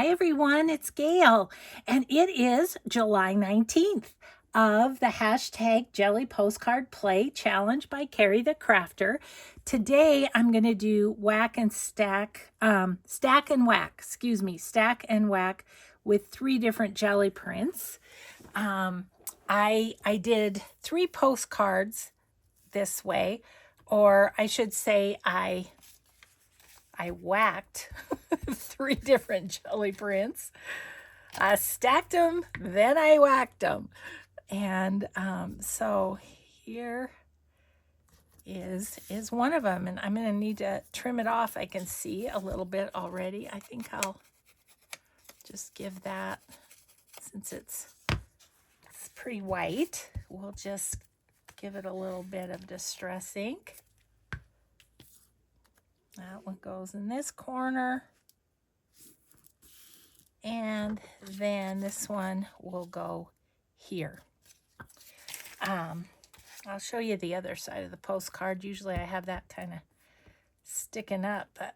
everyone, it's Gail, and it is July 19th of the hashtag Jelly Postcard Play Challenge by Ceri the Crafter. Today I'm going to do stack and whack with 3 different jelly prints. I did 3 postcards this way, or I should say I whacked 3 different jelly prints. I stacked them, then I whacked them. And so here is one of them. And I'm going to need to trim it off. I can see a little bit already. I think I'll just give that, since it's pretty white, we'll just give it a little bit of Distress ink. That one goes in this corner. And then this one will go here. I'll show you the other side of the postcard. Usually I have that kind of sticking up, but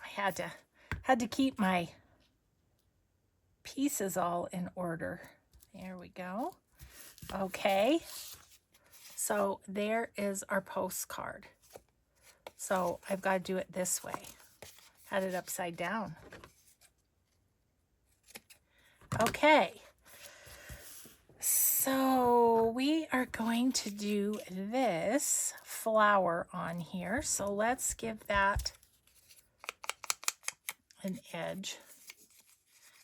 I had to keep my pieces all in order. There we go. Okay. So there is our postcard. So I've got to do it this way. Had it upside down. Okay. So we are going to do this flower on here. So let's give that an edge.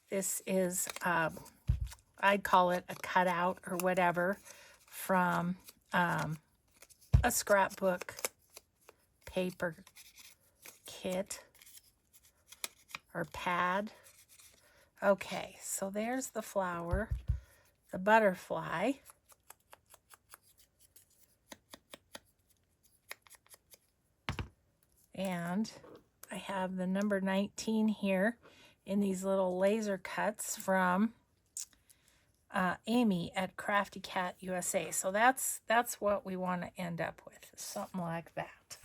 This is, I'd call it a cutout or whatever from a scrapbook paper kit or pad. Okay, so there's the flower, the butterfly. And I have the number 19 here in these little laser cuts from Amy at Crafty Cat USA. So that's what we want to end up with, something like that.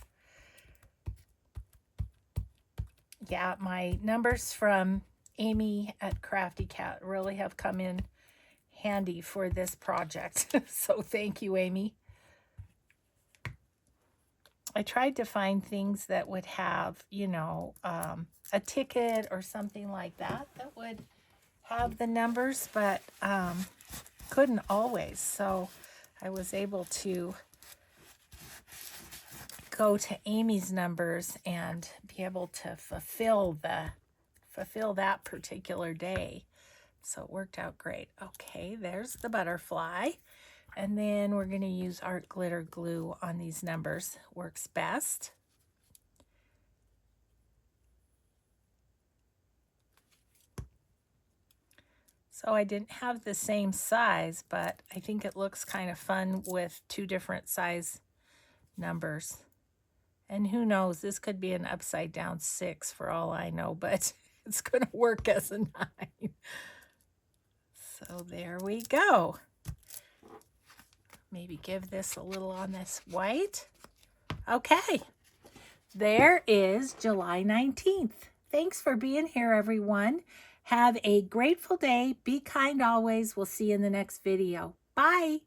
Yeah, my numbers from Amy at Crafty Cat really have come in handy for this project. So thank you, Amy. I tried to find things that would have, you know, a ticket or something like that would have the numbers, but couldn't always. So I was able to go to Amy's numbers and be able to fulfill that particular day. So it worked out great. Okay, there's the butterfly. And then we're going to use art glitter glue on these numbers. Works best. So I didn't have the same size, but I think it looks kind of fun with 2 different size numbers. And who knows, this could be an upside down 6 for all I know, but it's going to work as a 9. So there we go. Maybe give this a little on this white. Okay, there is July 19th. Thanks for being here, everyone. Have a grateful day. Be kind always. We'll see you in the next video. Bye.